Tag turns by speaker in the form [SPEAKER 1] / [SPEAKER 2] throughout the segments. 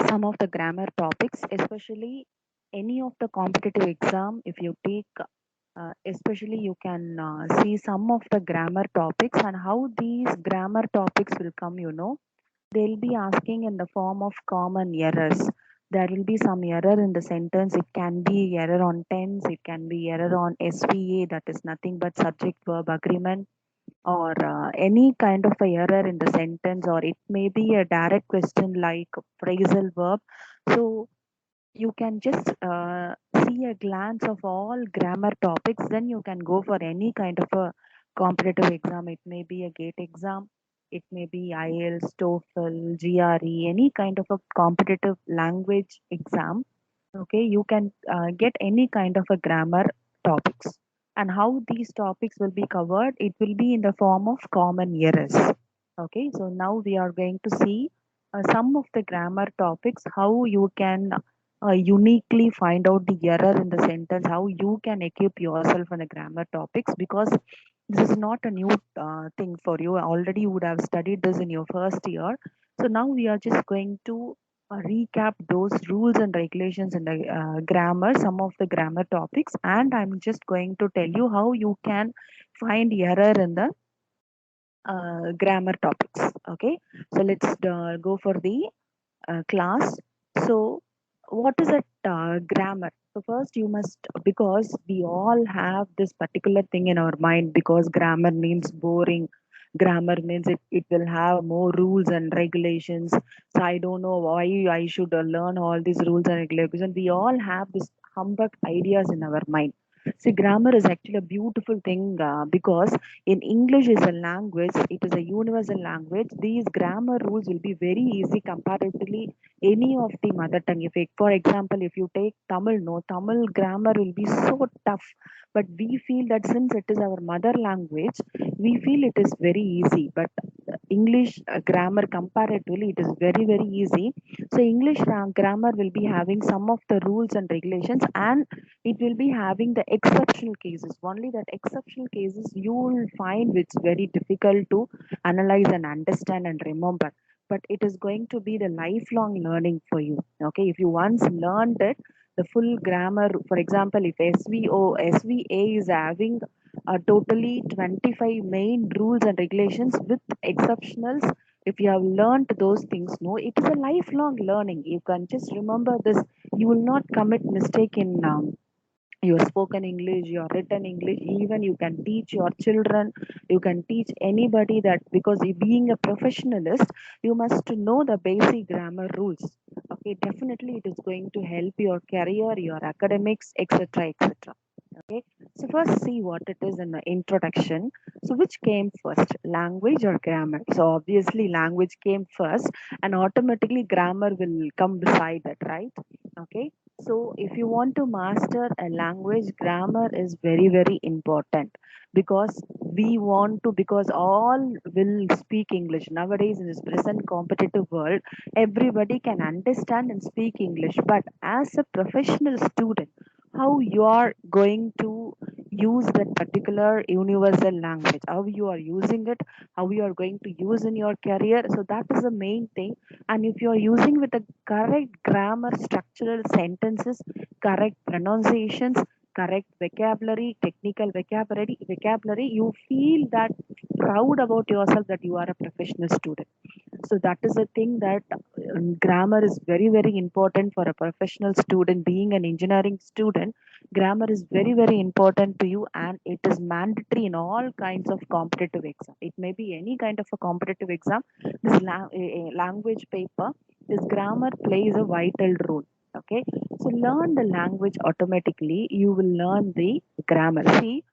[SPEAKER 1] some of the grammar topics, especially any of the competitive exam. If you take, especially you can see some of the grammar topics and how these grammar topics will come. They'll be asking in the form of common errors. There will be some error in the sentence. It can be error on tense. It can be error on SVA, that is nothing but subject verb agreement, or any kind of a error in the sentence, or it may be a direct question like phrasal verb. So you can just see a glance of all grammar topics, then you can go for any kind of a competitive exam. It may be a gate exam, it may be IELTS, TOEFL, GRE, any kind of a competitive language exam. Okay, you can get any kind of a grammar topics. And how these topics will be covered, it will be in the form of common errors. Okay, so now we are going to see some of the grammar topics, how you can uniquely find out the error in the sentence, how you can equip yourself on the grammar topics, because this is not a new thing for you. Already you would have studied this in your first year. So now we are just going to recap those rules and regulations in the grammar, some of the grammar topics, and I'm just going to tell you how you can find error in the grammar topics. Okay, so let's go for the class. So, what is a grammar? So, first you must, because we all have this particular thing in our mind, because grammar means boring. Grammar means it will have more rules and regulations. So, I don't know why I should learn all these rules and regulations. We all have this humbug ideas in our mind. See, grammar is actually a beautiful thing because in English is a language, it is a universal language. These grammar rules will be very easy comparatively any of the mother tongue. If for example, if you take Tamil, no, Tamil grammar will be so tough, but we feel that since it is our mother language, we feel it is very easy. But English grammar comparatively, it is very very easy. So English grammar will be having some of the rules and regulations, and it will be having the exceptional cases. Only that exceptional cases you will find which very difficult to analyze and understand and remember, but it is going to be the lifelong learning for you. Okay, if you once learned it, the full grammar, for example, if SVA is having totally 25 main rules and regulations with exceptionals, if you have learned those things, no, it is a lifelong learning. You can just remember this. You will not commit mistake in your spoken English, your written English. Even you can teach your children, you can teach anybody that, because you being a professionalist, you must to know the basic grammar rules. Okay, definitely it is going to help your career, your academics, etc., etc. Okay, so first see what it is in the introduction. So which came first, language or grammar? So obviously language came first, and automatically grammar will come beside that, right? Okay, so if you want to master a language, grammar is very very important, because we want to, because all will speak English nowadays in this present competitive world. Everybody can understand and speak English, but as a professional student, how you are going to use that particular universal language, how you are using it, how you are going to use in your career. So that is the main thing. And if you are using with the correct grammar, structural sentences, correct pronunciations, correct vocabulary, technical vocabulary, you feel that proud about yourself that you are a professional student. So that is a thing that grammar is very very important for a professional student. Being an engineering student, grammar is very very important to you, and it is mandatory in all kinds of competitive exam. It may be any kind of a competitive exam. This language paper, this grammar plays a vital role. Okay, so learn the language, automatically you will learn the grammar. See,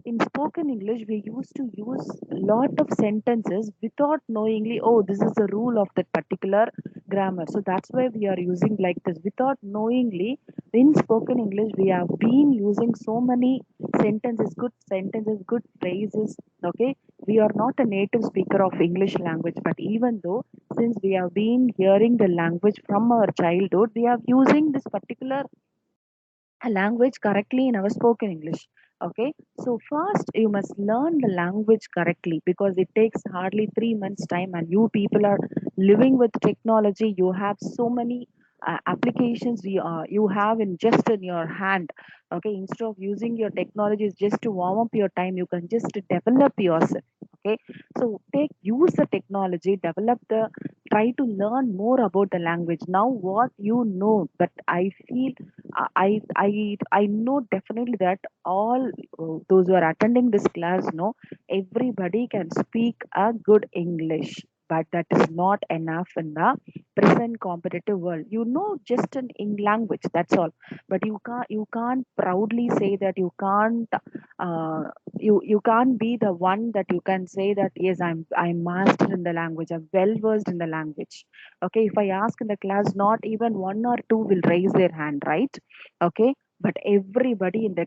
[SPEAKER 1] in spoken English, we used to use a lot of sentences without knowingly, oh, this is the rule of that particular grammar. So that's why we are using like this without knowingly. In spoken English, we have been using so many sentences, good phrases. Okay, we are not a native speaker of English language, but even though, since we have been hearing the language from our childhood, we are using this particular a language correctly in our spoken English. Okay, so first you must learn the language correctly, because it takes hardly 3 months time, and you people are living with technology. You have so many. applications you have in just in your hand. Okay, instead of using your technologies just to warm up your time, you can just develop yourself. Okay, so take use the technology, develop the try to learn more about the language. Now what you know, but I feel I know definitely that all those who are attending this class know everybody can speak a good English, but that is not enough in the present competitive world. You know just an in language, that's all. But you can't proudly say that you can't you can't be the one that you can say that yes, I'm master in the language, I'm well versed in the language. Okay, if I ask in the class, not even one or two will raise their hand, right? Okay, but everybody in the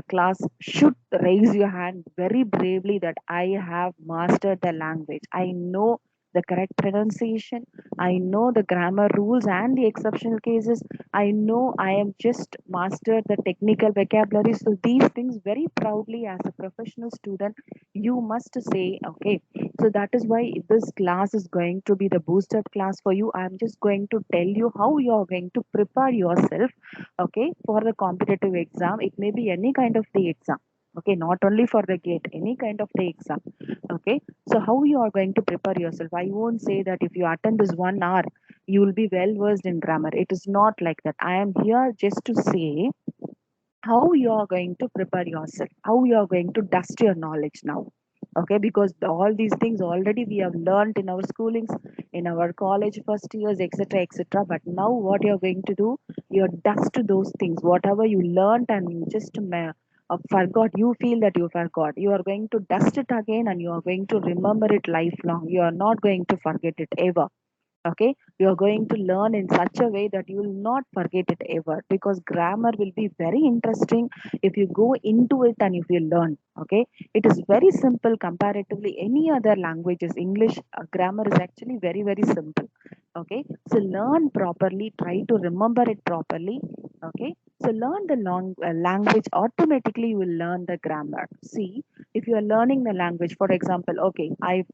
[SPEAKER 1] class should raise your hand very bravely that I have mastered the language. I know the correct pronunciation. I know the grammar rules and the exceptional cases. I know I am just mastered the technical vocabulary. So these things very proudly as a professional student, you must say, okay. So that is why this class is going to be the boosted class for you. I'm just going to tell you how you are going to prepare yourself, okay, for the competitive exam. It may be any kind of the exam. Okay, not only for the gate, any kind of the exam. Okay, so how you are going to prepare yourself? I won't say that if you attend this 1 hour, you will be well versed in grammar. It is not like that. I am here just to say how you are going to prepare yourself, how you are going to dust your knowledge now. Okay, because all these things already we have learned in our schoolings, in our college first years, etc., etc. But now what you're going to do, you're dust those things, whatever you learned and you just forgot, you feel that you forgot, you are going to dust it again and you are going to remember it lifelong. You are not going to forget it ever. Okay, you are going to learn in such a way that you will not forget it ever, because grammar will be very interesting if you go into it and if you learn. Okay, it is very simple comparatively any other languages. English grammar is actually very very simple. Okay, so learn properly, try to remember it properly. Okay, so learn the long language, automatically you will learn the grammar. See, if you are learning the language, for example, okay, I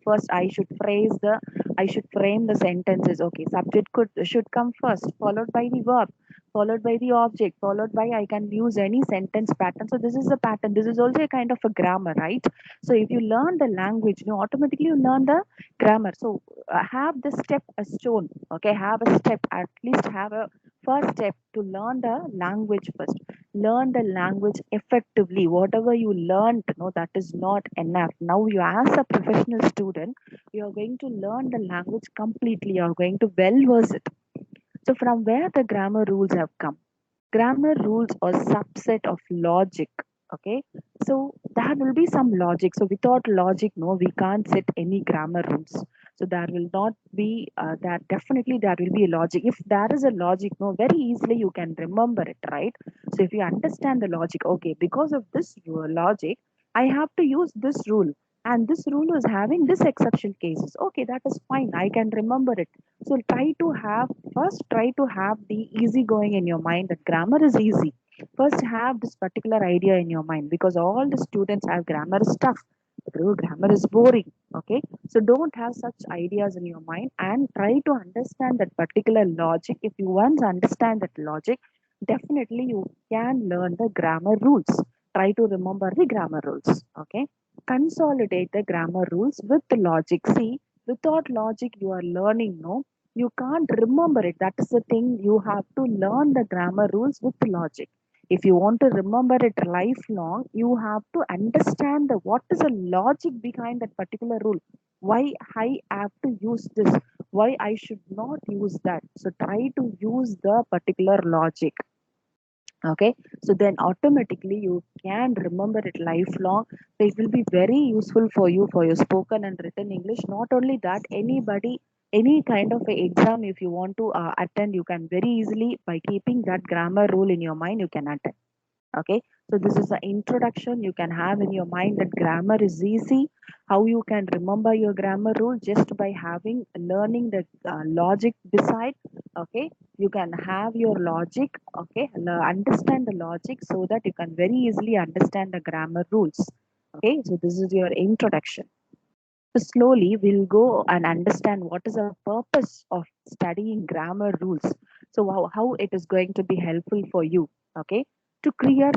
[SPEAKER 1] should phrase the I should frame the sentences. Okay, subject could should come first, followed by the verb, followed by the object, followed by I can use any sentence pattern. So this is a pattern. This is also a kind of a grammar, right? So if you learn the language, you know, automatically you learn the grammar. So have the step a stone. Okay, have a step. At least have a first step to learn the language first. Learn the language effectively. Whatever you learned, no, that is not enough. Now you, as a professional student, you're going to learn the language completely. You're going to well verse it. So from where the grammar rules have come? Grammar rules are subset of logic. Okay, so there will be some logic. So without logic, no, we can't set any grammar rules. So there will not be that definitely there will be a logic. If there is a logic, no, very easily you can remember it, right? So if you understand the logic, okay, because of this logic, I have to use this rule, and this rule is having this exception cases. Okay, that is fine, I can remember it. So try to have the easy going in your mind, that grammar is easy. First have this particular idea in your mind, because all the students have grammar stuff. Bro, grammar is boring. Okay, so don't have such ideas in your mind and try to understand that particular logic. If you once understand that logic, definitely you can learn the grammar rules. Try to remember the grammar rules. Okay, consolidate the grammar rules with the logic. See, without logic you are learning, no, you can't remember it. That is the thing. You have to learn the grammar rules with logic. If you want to remember it lifelong, you have to understand the what is the logic behind that particular rule. Why I have to use this? Why I should not use that? So try to use the particular logic. Okay, so then automatically you can remember it lifelong. So it will be very useful for you for your spoken and written English. Not only that, anybody, any kind of a exam, if you want to attend, you can very easily, by keeping that grammar rule in your mind, you can attend. Okay, so this is the introduction. You can have in your mind that grammar is easy. How you can remember your grammar rule just by having learning the logic beside. Okay, you can have your logic. Okay, understand the logic so that you can very easily understand the grammar rules. Okay, so this is your introduction. So slowly we'll go and understand what is the purpose of studying grammar rules. So how it is going to be helpful for you, okay, to clear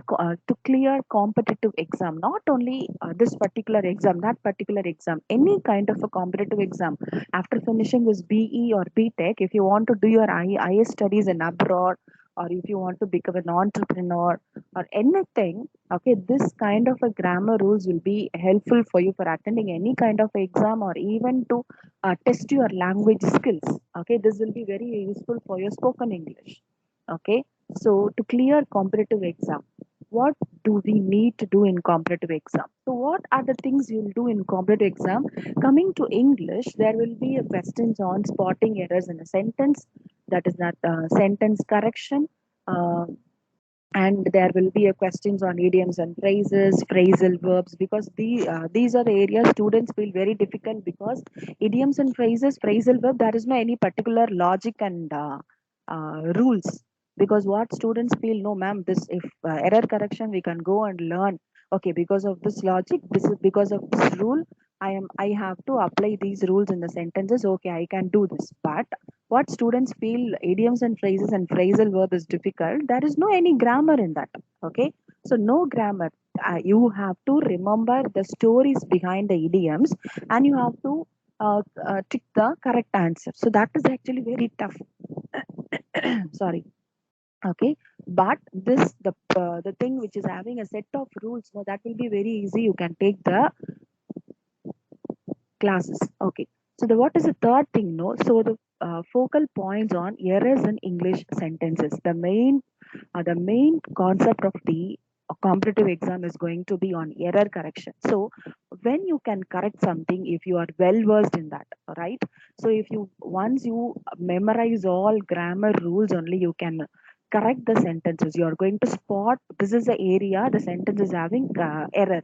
[SPEAKER 1] competitive exam, not only this particular exam, that particular exam, any kind of a competitive exam. After finishing this BE or BTech, if you want to do your IS studies in abroad, or if you want to become an entrepreneur or anything, okay, this kind of a grammar rules will be helpful for you for attending any kind of exam, or even to test your language skills. Okay, this will be very useful for your spoken English. Okay, so to clear competitive exam, what do we need to do in competitive exam? So what are the things you'll do in competitive exam? Coming to English, there will be a questions on spotting errors in a sentence, that is that sentence correction, uh, and there will be a questions on idioms and phrases, phrasal verbs, because these are the areas students feel very difficult, because idioms and phrases, phrasal verb, there is no any particular logic and rules. Because what students feel, no ma'am, this if error correction we can go and learn, okay, because of this logic, this is because of this rule, I have to apply these rules in the sentences, okay, I can do this. But what students feel, idioms and phrases and phrasal verb is difficult, there is no any grammar in that. Okay, so no grammar. You have to remember the stories behind the idioms, and you have to tick the correct answer. So that is actually very tough. Sorry. Okay, but the thing which is having a set of rules, no, that will be very easy, you can take the classes. Okay, so the what is the third thing, no? So the focal points on errors in English sentences, the main concept of the competitive exam is going to be on error correction. So when you can correct something, if you are well versed in that, right? So if you once you memorize all grammar rules, only you can correct the sentences. You are going to spot this is the area the sentence is having error.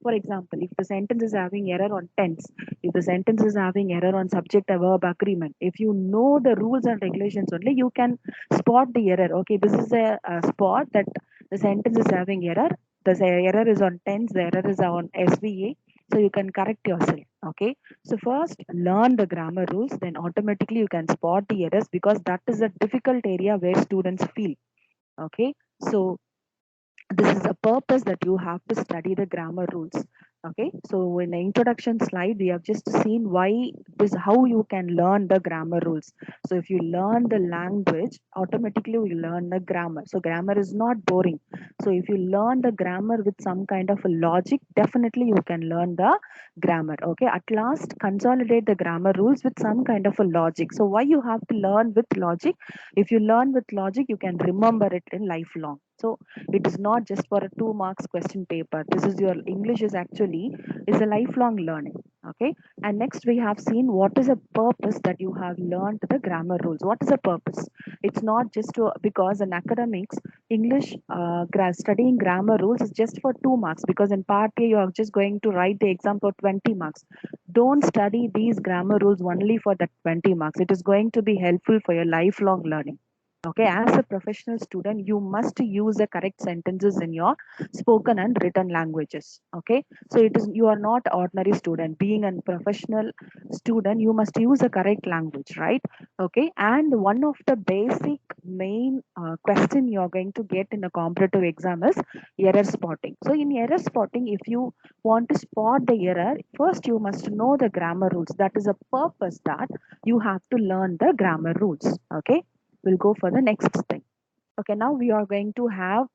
[SPEAKER 1] For example, if the sentence is having error on tense, if the sentence is having error on subject verb agreement, if you know the rules and regulations, only you can spot the error. Okay, this is a spot that the sentence is having error. The error is on tense, the error is on SVA. So you can correct yourself. Okay, so first learn the grammar rules, then automatically you can spot the errors, because that is a difficult area where students feel. Okay, so this is a purpose that you have to study the grammar rules. Okay, so in the introduction slide we have just seen why this, how you can learn the grammar rules. So if you learn the language, automatically you learn the grammar. So grammar is not boring. So if you learn the grammar with some kind of a logic, definitely you can learn the grammar. Okay, at last consolidate the grammar rules with some kind of a logic. So why you have to learn with logic? If you learn with logic, you can remember it in lifelong. So it is not just for a 2 marks question paper. This is your English is actually is a lifelong learning. Okay, and next we have seen what is a purpose that you have learned the grammar rules. What is a purpose? It's not just to, because in academics English studying grammar rules is just for 2 marks, because in part A you are just going to write the exam for 20 marks. Don't study these grammar rules only for that 20 marks. It is going to be helpful for your lifelong learning. Okay, as a professional student, you must use the correct sentences in your spoken and written languages. Okay, so it is, you are not ordinary student. Being a professional student, you must use the correct language, right? Okay, and one of the basic main question you are going to get in a competitive exam is error spotting. So in error spotting, if you want to spot the error, first you must know the grammar rules. That is a purpose that you have to learn the grammar rules. Okay, we'll go for the next thing. Okay, now we are going to have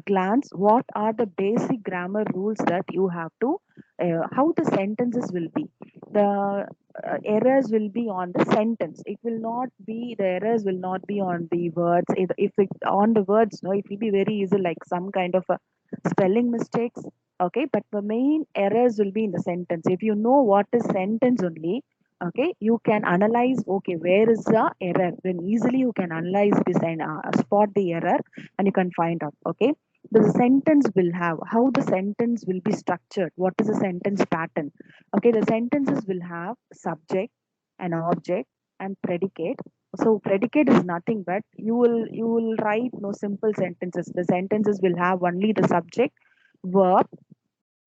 [SPEAKER 1] glance what are the basic grammar rules that you have to, how the sentences will be. The errors will be on the sentence. It will not be, the errors will not be on the words. If it on the words, no, it will be very easy, like some kind of a spelling mistakes. Okay, but the main errors will be in the sentence. If you know what is sentence only, okay, you can analyze, okay, where is the error, then easily you can analyze this and spot the error, and you can find out. Okay, the sentence will have how the sentence will be structured, what is the sentence pattern. Okay, the sentences will have subject, an object, and predicate. So predicate is nothing but you will write no simple sentences. The sentences will have only the subject, verb,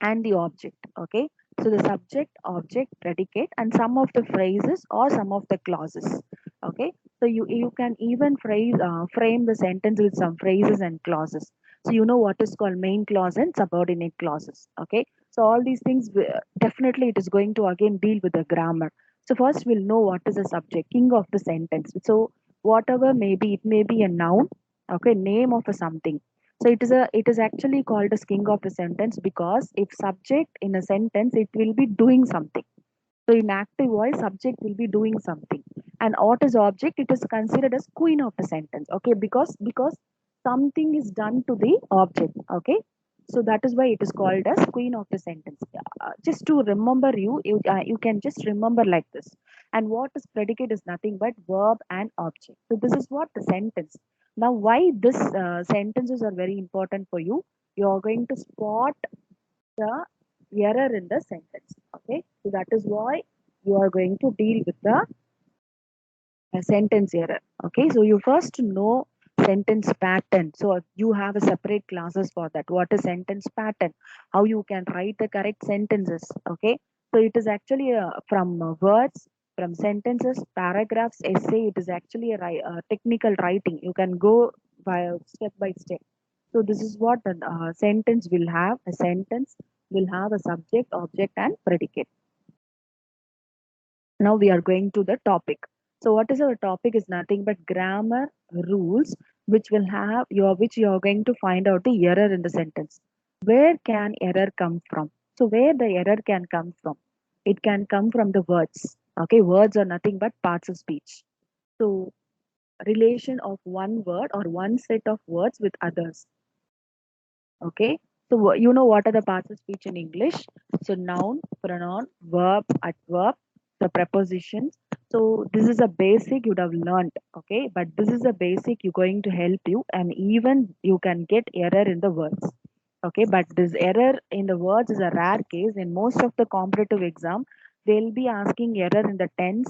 [SPEAKER 1] and the object. Okay, so the subject, object, predicate, and some of the phrases or some of the clauses. Okay, So you can even frame the sentence with some phrases and clauses. So you know what is called main clause and subordinate clauses. Okay. So all these things definitely it is going to again deal with the grammar. So first we'll know what is the subject, king of the sentence. So whatever may be, it may be a noun, okay, name of a something. So it is actually called as king of the sentence because if subject in a sentence, it will be doing something. So in active voice, subject will be doing something. And what is object? It is considered as queen of the sentence. Okay, because something is done to the object. Okay, so that is why it is called as queen of the sentence. Just to remember you can just remember like this. And what is predicate is nothing but verb and object. So this is what the sentence. Now, why this sentences are very important for you? You are going to spot the error in the sentence. Okay, so that is why you are going to deal with the sentence error. Okay, so you first know sentence pattern. So you have a separate classes for that. What is sentence pattern? How you can write the correct sentences. Okay, so it is actually from words, from sentences, paragraphs, essay. It is actually a technical writing. You can go by step by step. So this is what the sentence will have. A sentence will have a subject, object, and predicate. Now we are going to the topic. So what is our topic is nothing but grammar rules which will have your which you are going to find out the error in the sentence. Where can error come from? So where the error can come from? It can come from the words. Okay, words are nothing but parts of speech. So relation of one word or one set of words with others. Okay. So you know what are the parts of speech in English? So noun, pronoun, verb, adverb, the prepositions. So this is a basic you'd have learned. Okay. But this is a basic you're going to help you, and even you can get error in the words. Okay. But this error in the words is a rare case. In most of the competitive exam, they'll be asking error in the tense,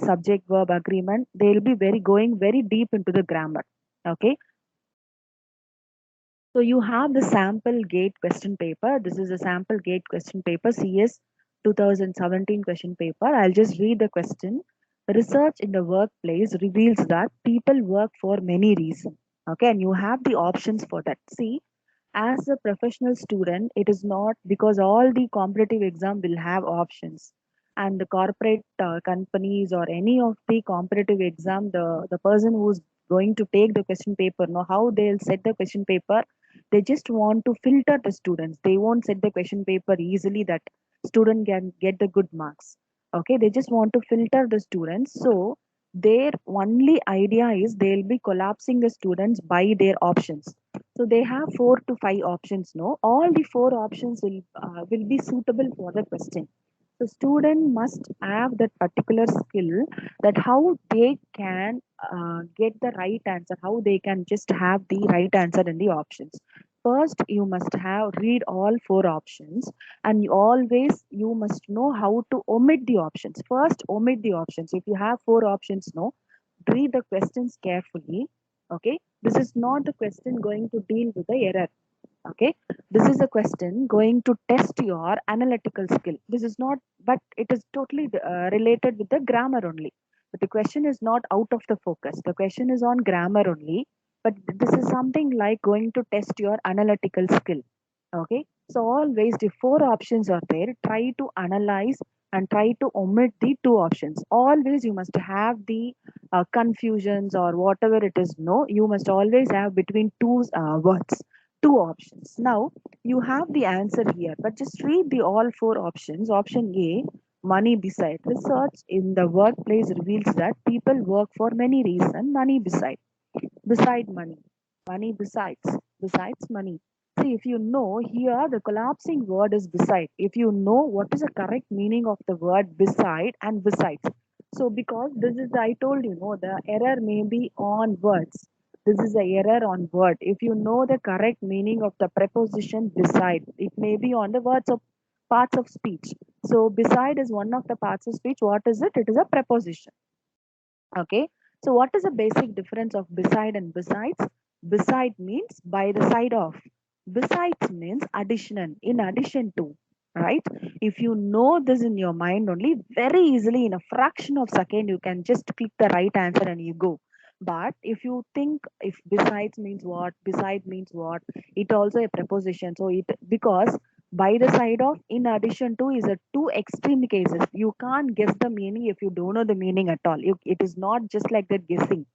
[SPEAKER 1] subject verb agreement. They'll be very going very deep into the grammar. Okay. So you have the sample gate question paper. This is a sample gate question paper, CS 2017 question paper. I'll just read the question. Research in the workplace reveals that people work for many reasons. Okay, and you have the options for that. See, as a professional student, it is not because all the competitive exam will have options. And the corporate companies or any of the competitive exam, the person who's going to take the question paper, know how they'll set the question paper. They just want to filter the students. They won't set the question paper easily that student can get the good marks. Okay, they just want to filter the students. So their only idea is they'll be collapsing the students by their options. So they have 4 to 5 options. No, all the 4 options will be suitable for the question. The student must have that particular skill, that how they can get the right answer, how they can just have the right answer in the options. First, you must have read all 4 options, and you must know how to omit the options. First, omit the options. If you have 4 options, no, read the questions carefully. Okay, this is not the question going to deal with the error. Okay, this is a question going to test your analytical skill. This is not, but it is totally related with the grammar only. But the question is not out of the focus. The question is on grammar only, but this is something like going to test your analytical skill. Okay, so always the 4 options are there. Try to analyze and try to omit the 2 options. Always you must have the confusions or whatever it is. No, you must always have between two words, 2 options. Now you have the answer here, but just read the all 4 options. Option A, money beside. Research in the workplace reveals that people work for many reasons. Money beside money. Money besides money. See, if you know here the collapsing word is beside. If you know what is the correct meaning of the word beside and besides. So because this is I told you, no, the error may be on words. This is the error on word. If you know the correct meaning of the preposition beside, it may be on the words of parts of speech. So beside is one of the parts of speech. What is it? It is a preposition. Okay. So what is the basic difference of beside and besides? Beside means by the side of. Besides means additional, in addition to. right? If you know this in your mind only, very easily in a fraction of second, you can just click the right answer and you go. But if you think if besides means what, beside means what, it also a preposition. So it because by the side of in addition to is a two extreme cases. You can't guess the meaning if you don't know the meaning at all. It is not just like that guessing.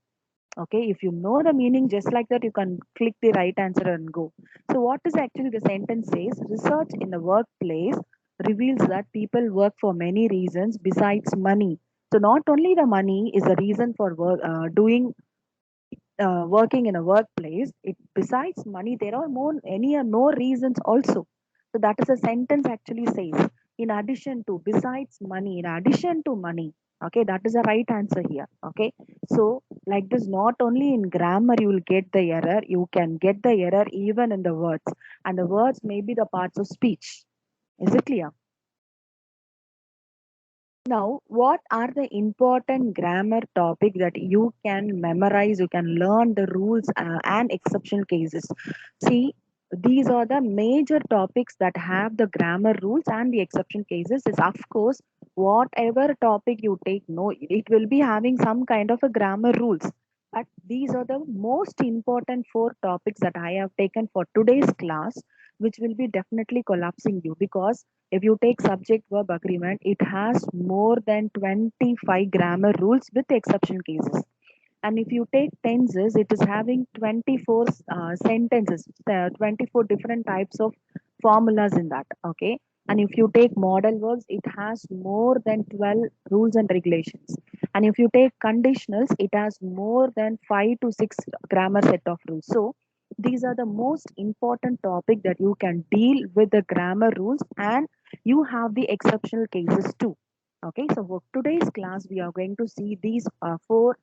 [SPEAKER 1] Okay, if you know the meaning just like that, you can click the right answer and go. So what is actually the sentence says, research in the workplace reveals that people work for many reasons besides money. So not only the money is a reason for doing working in a workplace, it besides money there are more any more reasons also. So that is a sentence actually says, in addition to, besides money, in addition to money. Okay, that is the right answer here. Okay, so like this, not only in grammar you will get the error, you can get the error even in the words, and the words may be the parts of speech. Is it clear? Now, what are the important grammar topic that you can memorize? You can learn the rules and exception cases. See, these are the major topics that have the grammar rules and the exception cases. Is of course, whatever topic you take, no, it will be having some kind of a grammar rules. But these are the most important four topics that I have taken for today's class, which will be definitely collapsing you, because if you take subject verb agreement, it has more than 25 grammar rules with exception cases. And if you take tenses, it is having 24 sentences, 24 different types of formulas in that. Okay. And if you take modal verbs, it has more than 12 rules and regulations. And if you take conditionals, it has more than 5 to 6 grammar set of rules. So these are the most important topic that you can deal with the grammar rules, and you have the exceptional cases too. Okay, so for today's class, we are going to see these four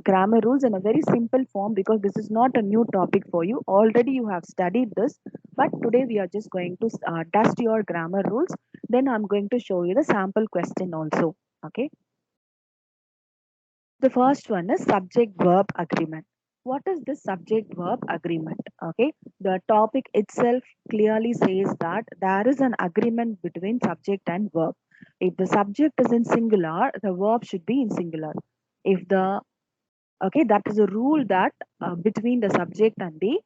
[SPEAKER 1] grammar rules in a very simple form, because this is not a new topic for you. Already you have studied this, but today we are just going to dust your grammar rules. Then I'm going to show you the sample question also. Okay. The first one is subject verb agreement. What is this subject verb agreement? Okay. The topic itself clearly says that there is an agreement between subject and verb. If the subject is in singular, the verb should be in singular. If the Okay, that is a rule that between the subject and the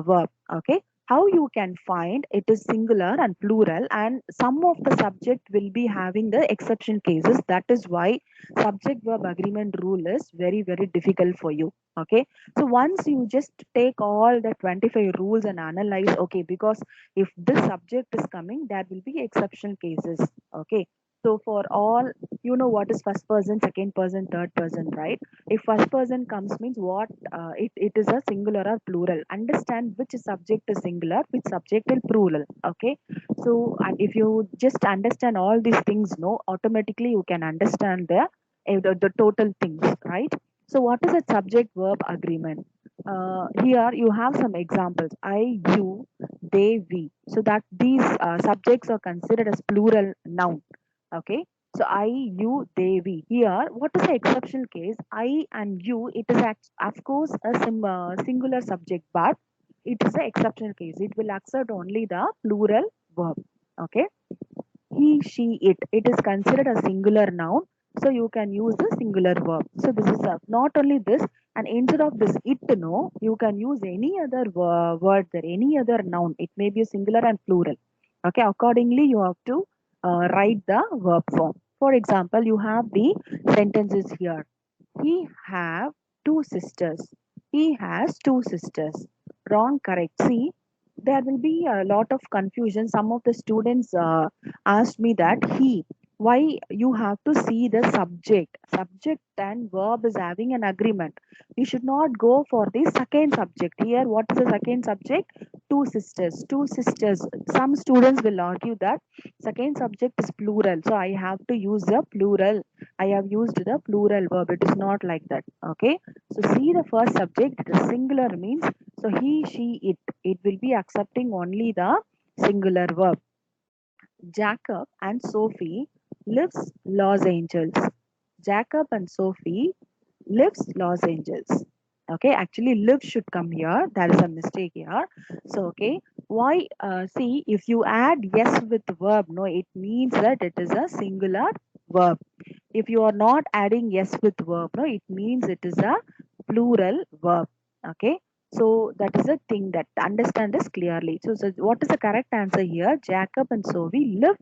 [SPEAKER 1] verb. Okay, how you can find it is singular and plural, and some of the subject will be having the exception cases. That is why subject verb agreement rule is very very difficult for you. Okay, so once you just take all the 25 rules and analyze, okay, because if this subject is coming, there will be exception cases. Okay, so for all, you know what is first person, second person, third person, right? If first person comes means what, it is a singular or plural. Understand which subject is singular, which subject is plural. Okay, so and if you just understand all these things, no, automatically you can understand the total things, right? So what is a subject verb agreement? Here you have some examples: I, you, they, we. So that these subjects are considered as plural noun. Okay, so I, you, they, we. Here, what is the exceptional case? I and you, it is of course a singular subject, but it is an exceptional case. It will accept only the plural verb. Okay, he, she, it. It is considered a singular noun, so you can use the singular verb. So this is not only this, and instead of this it, no, you can use any other word there, any other noun. It may be a singular and plural. Okay, accordingly you have to write the verb form. For example, you have the sentences here. He have two sisters. He has two sisters. Wrong, correct. See, there will be a lot of confusion. Some of the students asked me that why you have to see the subject and verb is having an agreement. You should not go for the second subject. Here, what is the second subject? Two sisters. Some students will argue that second subject is plural, so I have to use the plural. I have used the plural verb. It is not like that. Okay, so see, the first subject, it is singular means, so he, she, it will be accepting only the singular verb. Jacob and Sophie lives Los Angeles. Jacob and Sophie lives Los Angeles. Okay, actually live should come here. There is a mistake here. So okay, Why? See, if you add yes with verb, no, it means that it is a singular verb. If you are not adding yes with verb, no, it means it is a plural verb. Okay. So that is a thing that understand this clearly. So what is the correct answer here? Jacob and Sophie live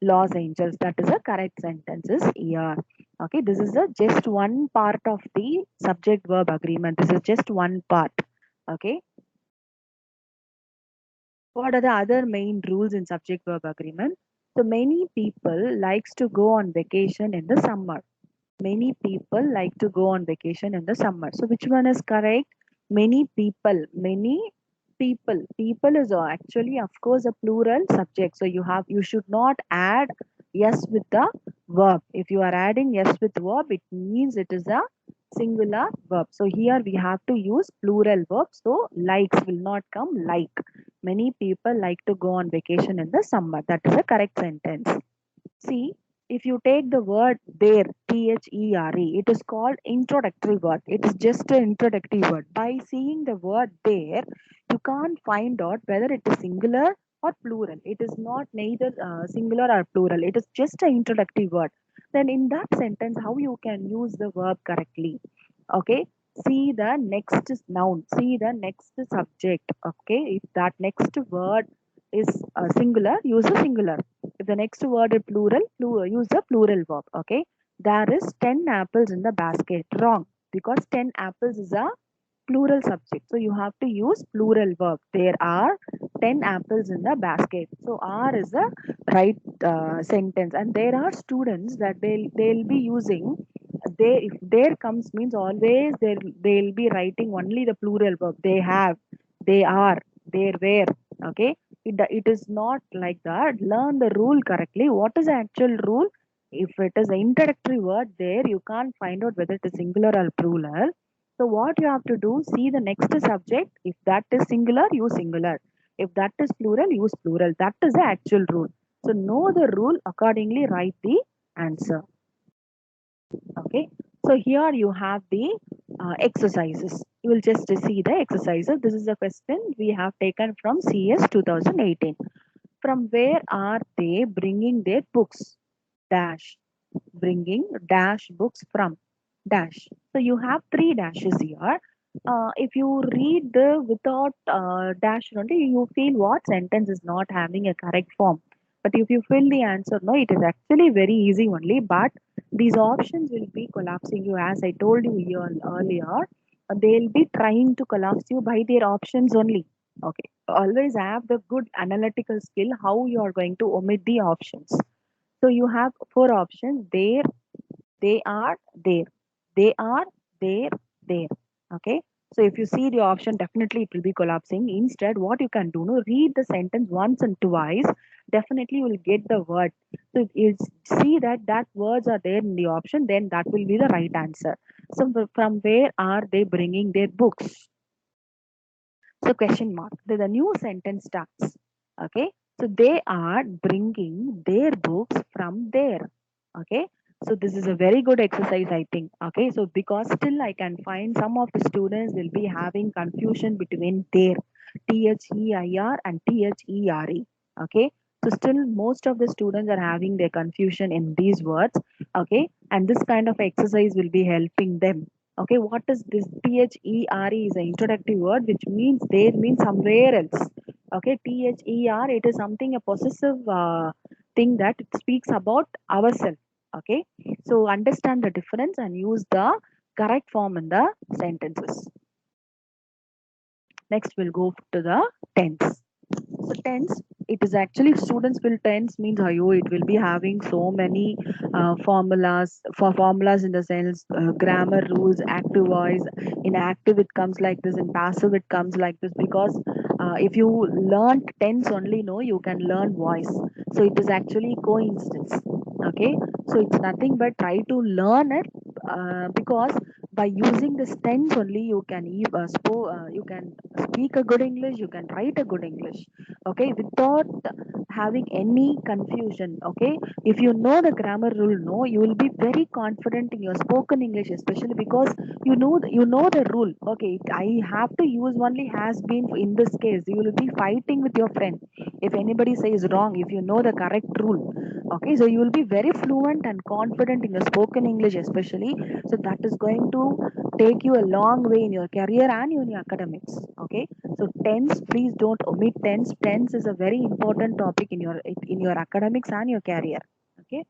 [SPEAKER 1] Los Angeles. That is a correct sentence is here. Okay. This is a just one part of the subject verb agreement. This is just one part. Okay. What are the other main rules in subject verb agreement? So many people likes to go on vacation in the summer. Many people like to go on vacation in the summer. So which one is correct? Many people. Many people. People is actually of course a plural subject. So you should not add yes with the verb. If you are adding yes with verb, it means it is a singular verb. So here we have to use plural verb. So likes will not come like. Many people like to go on vacation in the summer. That is a correct sentence. See, if you take the word there, there, it is called introductory word. It is just an introductory word. By seeing the word there, you can't find out whether it is singular or plural. It is not neither singular or plural. It is just an introductory word. Then in that sentence, how you can use the verb correctly? Okay. See the next noun. See the next subject. Okay. If that next word is singular, use a singular. If the next word is plural, use the plural verb. Okay. There is 10 apples in the basket. Wrong. Because 10 apples is a plural subject. So you have to use plural verb. There are 10 apples in the basket. So R is the right sentence. And there are students that they'll be using they if there comes means always they'll be writing only the plural verb. They have, they are, there were. Okay. It is not like that. Learn the rule correctly. What is the actual rule? If it is an introductory word there, you can't find out whether it is singular or plural. So what you have to do, see the next subject. If that is singular, use singular. If that is plural, use plural. That is the actual rule. So know the rule, accordingly write the answer. Okay. So here you have the exercises. You will just see the exercises. This is a question we have taken from CS 2018. From where are they bringing their books? Dash. Bringing dash books from dash. So you have three dashes here. If you read the without dash only, you feel what sentence is not having a correct form. But if you fill the answer, no, it is actually very easy only. But these options will be collapsing you, as I told you here earlier. They'll be trying to collapse you by their options only. Okay. Always have the good analytical skill how you are going to omit the options. So you have four options there, they are there, they are there, there. Okay. So if you see the option, definitely it will be collapsing. Instead, what you can do, no, read the sentence once and twice. Definitely you will get the word. So if you see that words are there in the option, then that will be the right answer. So from where are they bringing their books? So question mark. The new sentence starts. Okay. So they are bringing their books from there. Okay. So this is a very good exercise, I think. Okay. So because still I can find some of the students will be having confusion between their THEIR and THERE. Okay. So still most of the students are having their confusion in these words. Okay. And this kind of exercise will be helping them. Okay, what is this? THERE is an introductory word which means there means somewhere else. Okay, THER, it is something a possessive thing that it speaks about ourselves. Okay, so understand the difference and use the correct form in the sentences. Next, we'll go to the tense. So tense, it is actually students will tense means it will be having so many formulas for formulas in the sense grammar rules, active voice. In active it comes like this, in passive it comes like this, because if you learn tense only, no, you can learn voice. So it is actually coincidence. Okay, so it's nothing but try to learn it because by using this tense only you can you can speak a good English, you can write a good English, okay, without having any confusion. Okay, if you know the grammar rule, no, you will be very confident in your spoken English, especially because you know the rule. Okay, I have to use only has been. In this case you will be fighting with your friend if anybody says wrong, if you know the correct rule. Okay, so you will be very fluent and confident in your spoken English, especially. So that is going to take you a long way in your career and in your academics. Okay, so tense, please don't omit tense. Tense is a very important topic in your academics and your career. Okay,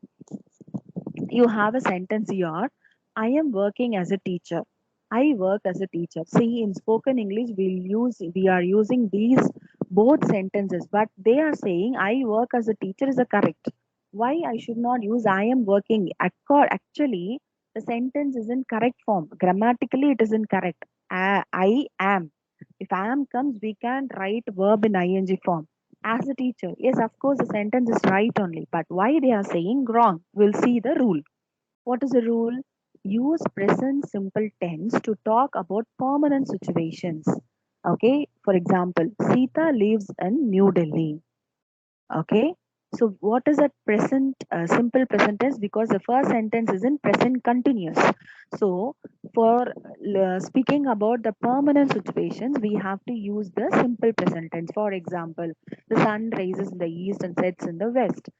[SPEAKER 1] you have a sentence here. I am working as a teacher. I work as a teacher. See, in spoken English, we are using these both sentences, but they are saying I work as a teacher is a correct. Why I should not use I am working? Actually, the sentence is in correct form. Grammatically, it is incorrect. I am. If I am comes, we can write verb in ing form. As a teacher, yes, of course, the sentence is right only. But why they are saying wrong? We'll see the rule. What is the rule? Use present simple tense to talk about permanent situations. Okay, for example, Sita lives in New Delhi. Okay, so what is that present simple present tense? Because the first sentence is in present continuous. So for speaking about the permanent situations, we have to use the simple present tense. For example, the sun rises in the east and sets in the west.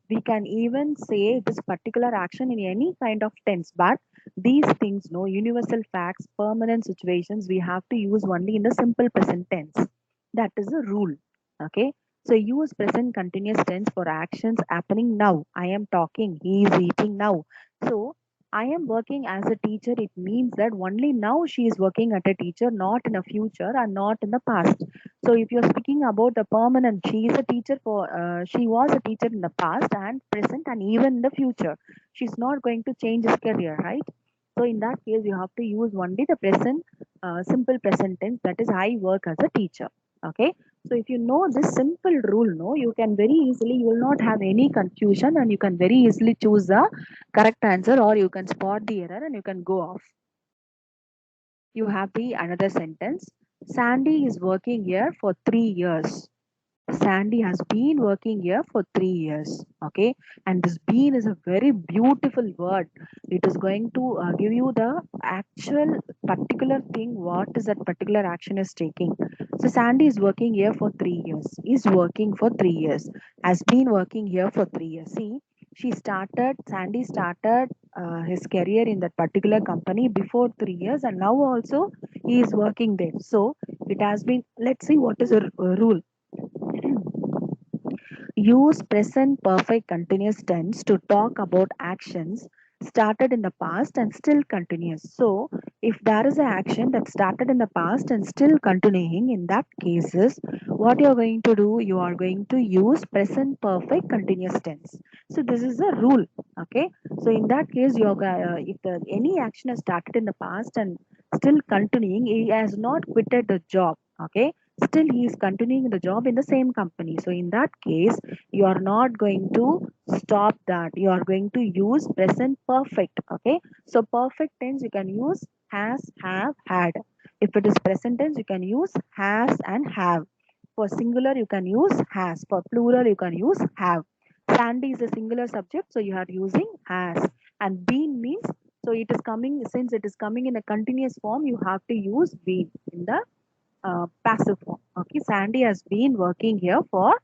[SPEAKER 1] We can even say this particular action in any kind of tense, but these things, no, universal facts, permanent situations, we have to use only in the simple present tense. That is a rule. Okay, so use present continuous tense for actions happening now. I am talking, he is eating now. So I am working as a teacher. It means that only now she is working at a teacher, not in the future and not in the past. So if you're speaking about the permanent, she is a teacher she was a teacher in the past and present and even in the future. She's not going to change his career, right? So in that case, you have to use only the present, simple present tense. That is, I work as a teacher. Okay, so if you know this simple rule, no, you can very easily, you will not have any confusion and you can very easily choose the correct answer, or you can spot the error and you can go off. You have the another sentence. Sandy is working here for 3 years. Sandy has been working here for 3 years. Okay, and this been is a very beautiful word. It is going to give you the actual particular thing, what is that particular action is taking. So Sandy is working here for 3 years. Is working for 3 years. Has been working here for 3 years. See, Sandy started his career in that particular company before 3 years, and now also he is working there. So it has been, let's see what is a rule. Use present perfect continuous tense to talk about actions started in the past and still continuous. So, if there is an action that started in the past and still continuing, in that cases, what you are going to do, you are going to use present perfect continuous tense. So, this is a rule. Okay. So, in that case, if any action has started in the past and still continuing, he has not quitted the job. Okay, still he is continuing the job in the same company. So in that case, you are not going to stop that, you are going to use present perfect. Okay, so perfect tense you can use has, have, had. If it is present tense you can use has and have. For singular you can use has, for plural you can use have. Sandy is a singular subject, so you are using has. And been means, so it is coming, since it is coming in a continuous form, you have to use been in the passive form. Okay, Sandy has been working here for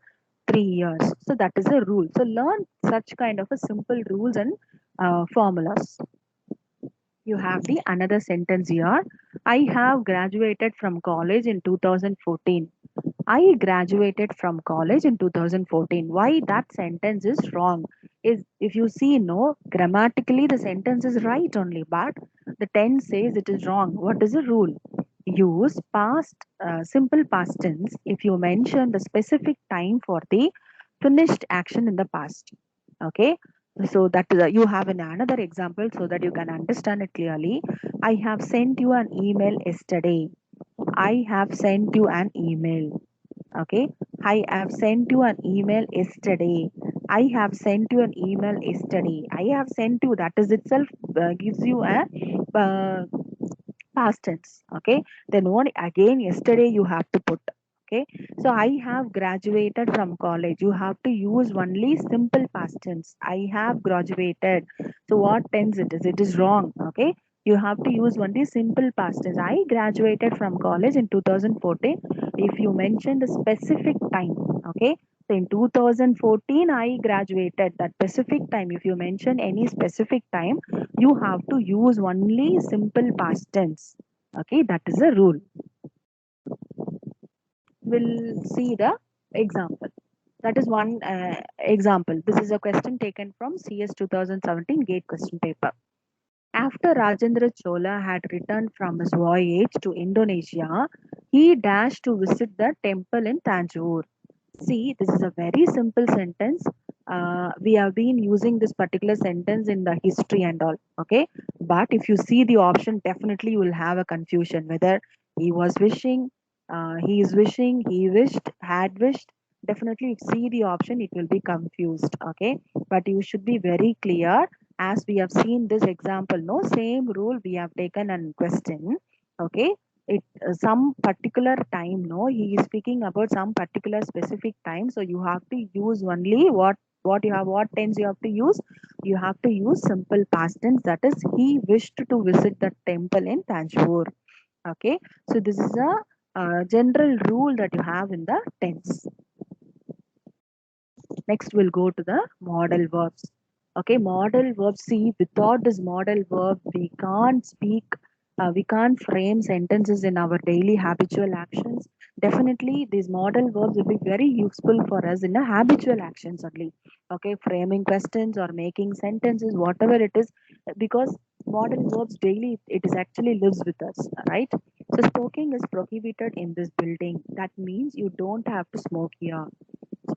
[SPEAKER 1] 3 years. So that is a rule. So learn such kind of a simple rules and formulas. You have the another sentence here. I have graduated from college in 2014. I graduated from college in 2014. Why that sentence is wrong? Is if you see, no, grammatically the sentence is right only, but the tense says it is wrong. What is the rule? Use past, simple past tense if you mention the specific time for the finished action in the past. Okay, so that is you have another example so that you can understand it clearly. I have sent you an email yesterday. I have sent you an email. Okay, I have sent you an email yesterday. I have sent you an email yesterday. I have sent you, that is itself gives you a uh, past tense. Okay, then what again yesterday you have to put. Okay, so I have graduated from college, you have to use only simple past tense. I have graduated, so what tense it is? It is wrong. Okay, you have to use only simple past tense. I graduated from college in 2014. If you mention the specific time, okay, so in 2014 I graduated, that specific time, if you mention any specific time, you have to use only simple past tense. Okay, that is a rule. We'll see the example. That is one example. This is a question taken from CS 2017 gate question paper. After Rajendra Chola had returned from his voyage to Indonesia, he dashed to visit the temple in Tanjore. See, this is a very simple sentence. We have been using this particular sentence in the history and all. Okay, but if you see the option, definitely you will have a confusion whether he was wishing, he is wishing, he wished, had wished. Definitely, if you see the option, it will be confused. Okay, but you should be very clear, as we have seen this example. No, same rule we have taken and question. Okay, it some particular time, no, he is speaking about some particular specific time, so you have to use only what you have, what tense you have to use. You have to use simple past tense, that is he wished to visit the temple in Tanjore. Okay, so this is a general rule that you have in the tense. Next we'll go to the modal verbs. Okay, modal verbs. See, without this modal verb we can't speak, we can't frame sentences in our daily habitual actions. Definitely these modal verbs will be very useful for us in the habitual actions only. Okay, framing questions or making sentences, whatever it is, because modal verbs daily it is actually lives with us, right? So smoking is prohibited in this building, that means you don't have to smoke here.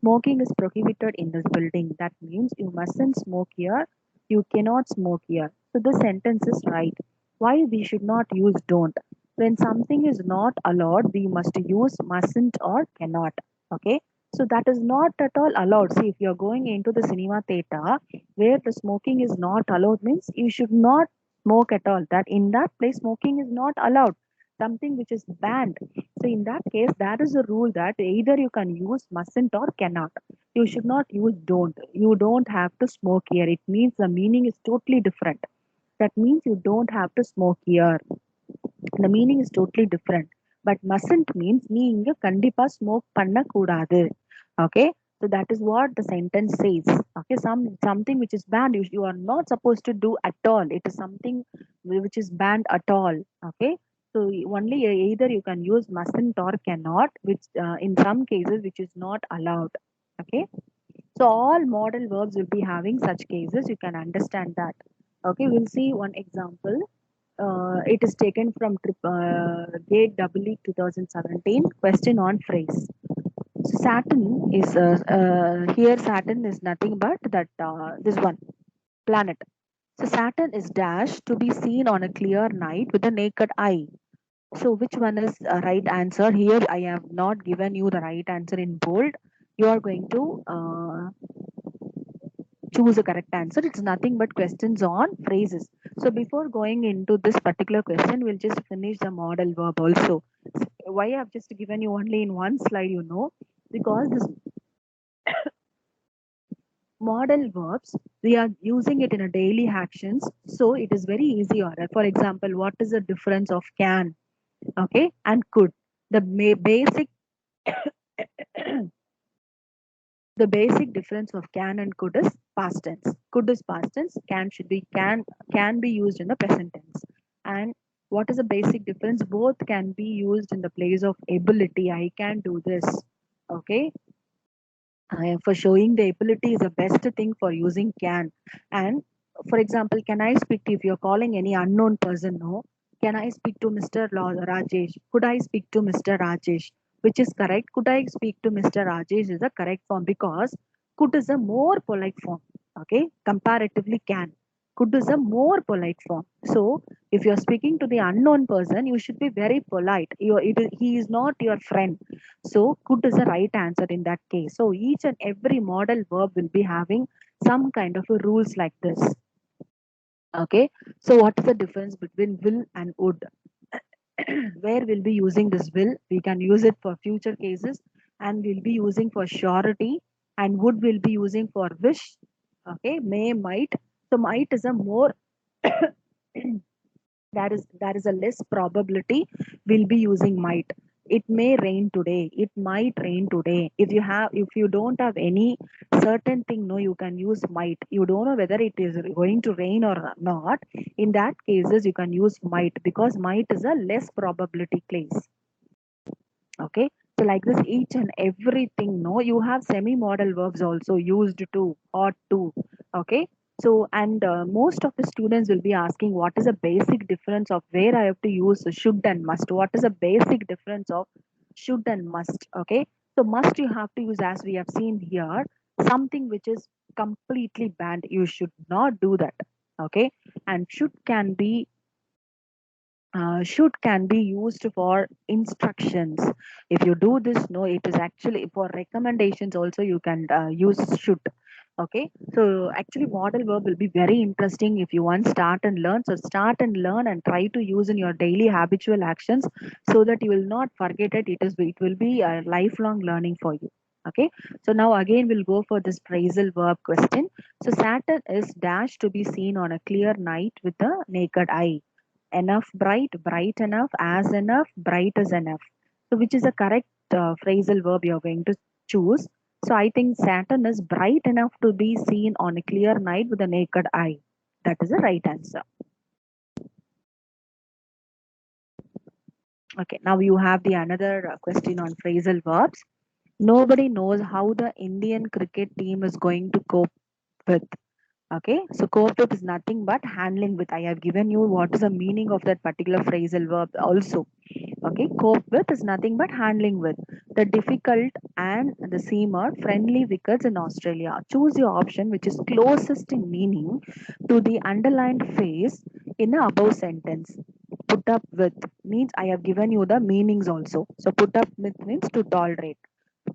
[SPEAKER 1] Smoking is prohibited in this building. That means you mustn't smoke here. You cannot smoke here. So the sentence is right. Why we should not use don't? When something is not allowed, we must use mustn't or cannot. Okay. So that is not at all allowed. See, if you're going into the cinema theater where the smoking is not allowed, means you should not smoke at all. That in that place, smoking is not allowed. Something which is banned. So in that case, that is a rule that either you can use mustn't or cannot. You should not use don't. You don't have to smoke here. It means the meaning is totally different. That means you don't have to smoke here. The meaning is totally different. But mustn't means நீ இங்க கண்டிப்பா smoke பண்ண கூடாது. Okay. So that is what the sentence says. Okay, something which is banned, you are not supposed to do at all. It is something which is banned at all. Okay, so only either you can use mustn't or cannot, which in some cases which is not allowed. Okay, so all modal verbs will be having such cases. You can understand that. Okay, we'll see one example. It is taken from Gate EE 2017 question on phrase. So Saturn is here. Saturn is nothing but that this one planet. So Saturn is dash to be seen on a clear night with the naked eye. So which one is right answer? Here I have not given you the right answer in bold. You are going to choose a correct answer. It's nothing but questions on phrases. So before going into this particular question, we'll just finish the modal verb also. Why I've just given you only in one slide, because this modal verbs, we are using it in a daily actions, so it is very easy order. For example, what is the difference of can, okay, and could? The basic the basic difference of can and could is past tense. Could is past tense, can be used in the present tense. And what is the basic difference? Both can be used in the place of ability. I can do this. Okay, for showing the ability is the best thing for using can. And for example, can I speak to, if you're calling any unknown person, no, can I speak to Mr. Rajesh? Could I speak to Mr. Rajesh? Which is correct? Could I speak to Mr. Rajesh is the correct form, because could is a more polite form. Okay, comparatively can. Could is a more polite form. So if you're speaking to the unknown person, you should be very polite. He is not your friend. So could is the right answer in that case. So each and every modal verb will be having some kind of a rules like this. Okay. So what is the difference between will and would? Where we'll be using this will, we can use it for future cases, and we'll be using for surety, and would will be using for wish. Okay, may, might. So might is a more that is a less probability. We'll be using might. It may rain today, it might rain today. If you don't have any certain thing, no, you can use might. You don't know whether it is going to rain or not. In that cases you can use might, because might is a less probability case. Okay, so like this, each and everything, no, you have semi modal verbs also, used to, ought to. Okay, so and most of the students will be asking what is the basic difference of where I have to use should and must. What is the basic difference of should and must? Okay, so must you have to use, as we have seen here, something which is completely banned. You should not do that. Okay, and should can be used for instructions. If you do this, no, it is actually for recommendations also, you can use should. Okay, so actually model verb will be very interesting if you want start and learn. So start and learn and try to use in your daily habitual actions, so that you will not forget it. It will be a lifelong learning for you. Okay, so now again we'll go for this phrasal verb question. So Saturn is dash to be seen on a clear night with the naked eye. Enough bright, bright enough, as enough, bright as enough. So which is the correct phrasal verb you're going to choose? So I think Saturn is bright enough to be seen on a clear night with a naked eye. That is the right answer. Okay, now you have the another question on phrasal verbs. Nobody knows how the Indian cricket team is going to cope with. Okay, so cope with is nothing but handling with. I have given you what is the meaning of that particular phrasal verb also. Okay, cope with is nothing but handling with the difficult and the same are friendly wickets in Australia. Choose your option which is closest in meaning to the underlined phrase in the above sentence. Put up with means I have given you the meanings also. So put up with means to tolerate,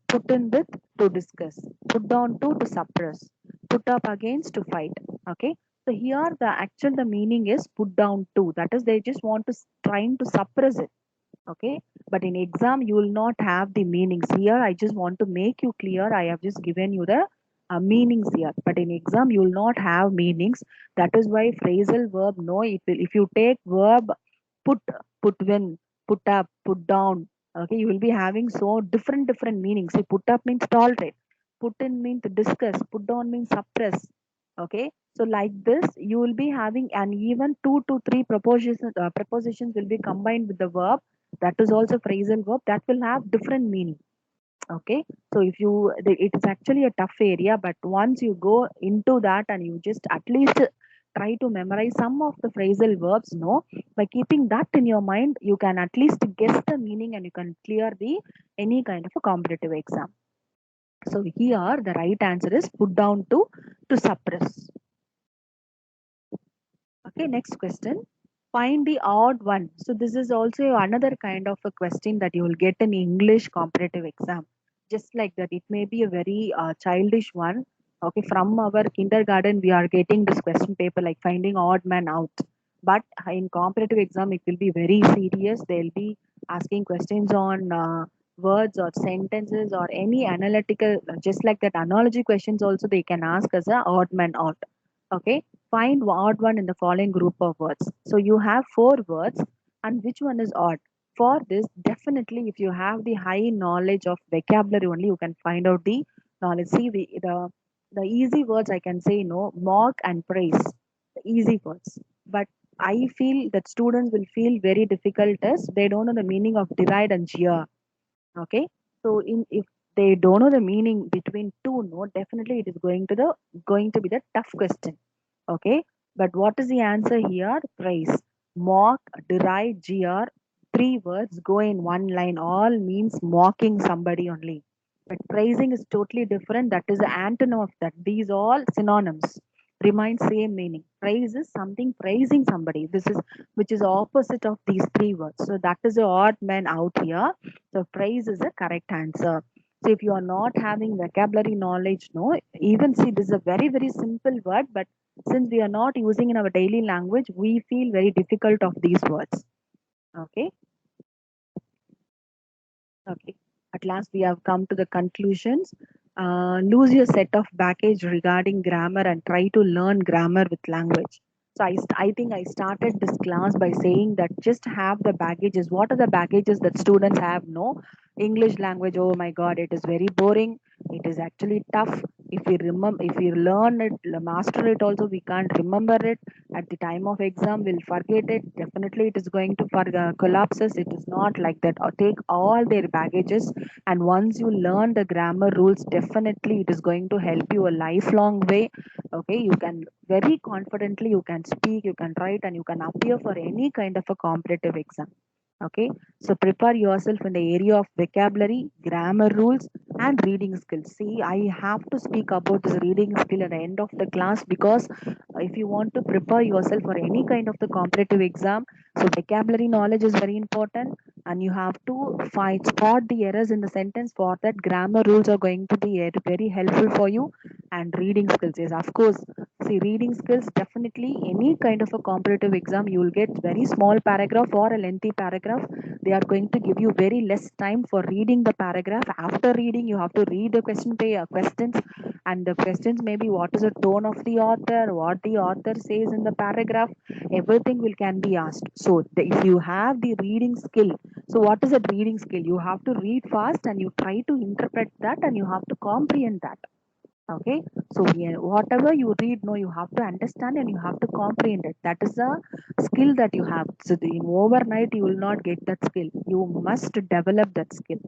[SPEAKER 1] put in with to discuss, put down to suppress, put up against to fight. Okay, so here the meaning is put down to, that is they just want to trying to suppress it. Okay, but in exam you will not have the meanings. Here I just want to make you clear, I have just given you the meanings here, but in exam you will not have meanings. That is why phrasal verb, no, it will, if you take verb put, put when, put up, put down, okay, you will be having so different meanings. See, put up means tolerate, put in means discuss, put down means suppress. Okay, so like this you will be having, and even two to three prepositions will be combined with the verb. That is also phrasal verb, that will have different meaning. Okay, so it is actually a tough area, but once you go into that and you just at least try to memorize some of the phrasal verbs, no, by keeping that in your mind you can at least guess the meaning and you can clear the any kind of a competitive exam. So here the right answer is put down to suppress. Okay, next question. Find the odd one. So this is also another kind of a question that you will get in English competitive exam. Just like that, it may be a very childish one. Okay, from our kindergarten, we are getting this question paper like finding odd man out. But in competitive exam, it will be very serious. They'll be asking questions on words or sentences or any analytical, just like that analogy questions also they can ask as a odd man out. Okay, find odd one in the following group of words. So you have four words, and which one is odd? For this, definitely, if you have the high knowledge of vocabulary only, you can find out the knowledge. See the easy words I can say, no, mock and praise, the easy words. But I feel that students will feel very difficult as they don't know the meaning of deride and jeer. Okay, so in if they don't know the meaning between two, no, definitely it is going to be the tough question. Okay, but what is the answer here? Praise, mock, deride, jeer. Three words go in one line. All means mocking somebody only. But praising is totally different. That is the antonym of that. These all synonyms. remains same meaning. Praise is something praising somebody. This is which is opposite of these three words. So that is the odd man out here. So praise is the correct answer. So if you are not having vocabulary knowledge, no, even see this is a very, very simple word, but since we are not using in our daily language, we feel very difficult of these words. Okay. Okay. At last, we have come to the conclusions. Lose your set of baggage regarding grammar and try to learn grammar with language. So I think I started this class by saying that just have the baggages. What are the baggages that students have? No, English language. Oh my God, it is very boring. It is actually tough. If we remember, if we learn it, master it, also we can't remember it at the time of exam. We'll forget it. Definitely, it is going to collapses. It is not like that. Or take all their baggages, and once you learn the grammar rules, definitely it is going to help you a lifelong way. Okay, you can very confidently you can speak, you can write, and you can appear for any kind of a competitive exam. Okay, so prepare yourself in the area of vocabulary, grammar rules, and reading skills. See, I have to speak about this reading skill at the end of the class, because if you want to prepare yourself for any kind of the competitive exam, so vocabulary knowledge is very important, and you have to find spot the errors in the sentence. For that, grammar rules are going to be very helpful for you. And reading skills is, of course, see, reading skills, definitely any kind of a competitive exam, you will get very small paragraph or a lengthy paragraph. They are going to give you very less time for reading the paragraph. After reading, you have to read the questions, and the questions may be what is the tone of the author, what the author says in the paragraph. Everything will can be asked. So if you have the reading skill, so what is a reading skill? You have to read fast, and you try to interpret that, and you have to comprehend that. Okay, so yeah, whatever you read, no, you have to understand and you have to comprehend it. That is a skill that you have. So in overnight you will not get that skill. You must develop that skill.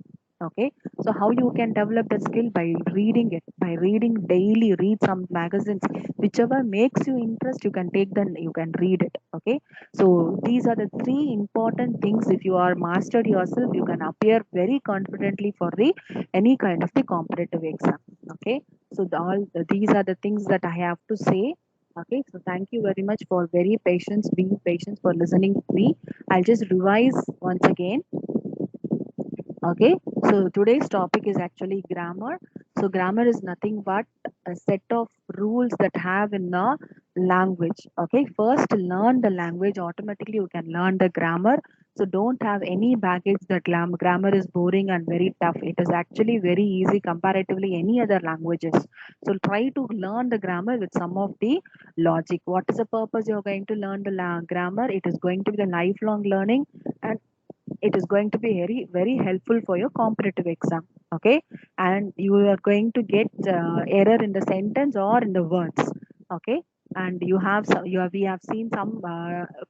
[SPEAKER 1] Okay, so how you can develop that skill? By reading it, by reading daily. Read some magazines, whichever makes you interest, you can take them, you can read it. Okay, so these are the three important things. If you are mastered yourself, you can appear very confidently for the any kind of the competitive exam. Okay, so these are the things that I have to say. Okay, so thank you very much for very patience, being patient for listening to me. I'll just revise once again. Okay, so today's topic is actually grammar. So grammar is nothing but a set of rules that have in a language. Okay, first learn the language, automatically you can learn the grammar. So don't have any baggage that grammar is boring and very tough. It is actually very easy comparatively any other languages. So try to learn the grammar with some of the logic. What is the purpose you're going to learn the grammar? It is going to be the lifelong learning, and it is going to be very very helpful for your competitive exam. Okay, and you are going to get error in the sentence or in the words. Okay, and you have some, we have seen some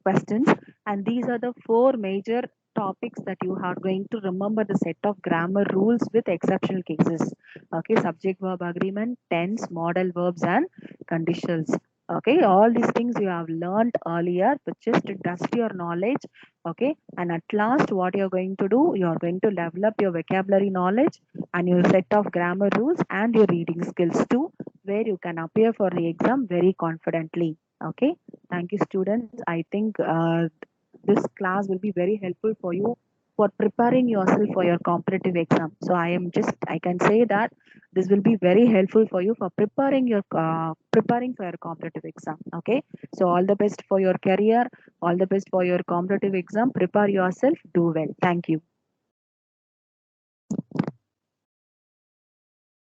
[SPEAKER 1] questions, and these are the four major topics that you are going to remember: the set of grammar rules with exceptional cases. Okay, subject verb agreement, tense, modal verbs, and conditions. Okay, all these things you have learned earlier, but just to dust your knowledge. Okay, and at last what you're going to do, you're going to develop your vocabulary knowledge and your set of grammar rules and your reading skills too, where you can appear for the exam very confidently. Okay, thank you students. I think this class will be very helpful for you for preparing yourself for your competitive exam. So I can say that this will be very helpful for you for preparing for your competitive exam. Okay, so all the best for your career, all the best for your competitive exam. Prepare yourself, do well. Thank you.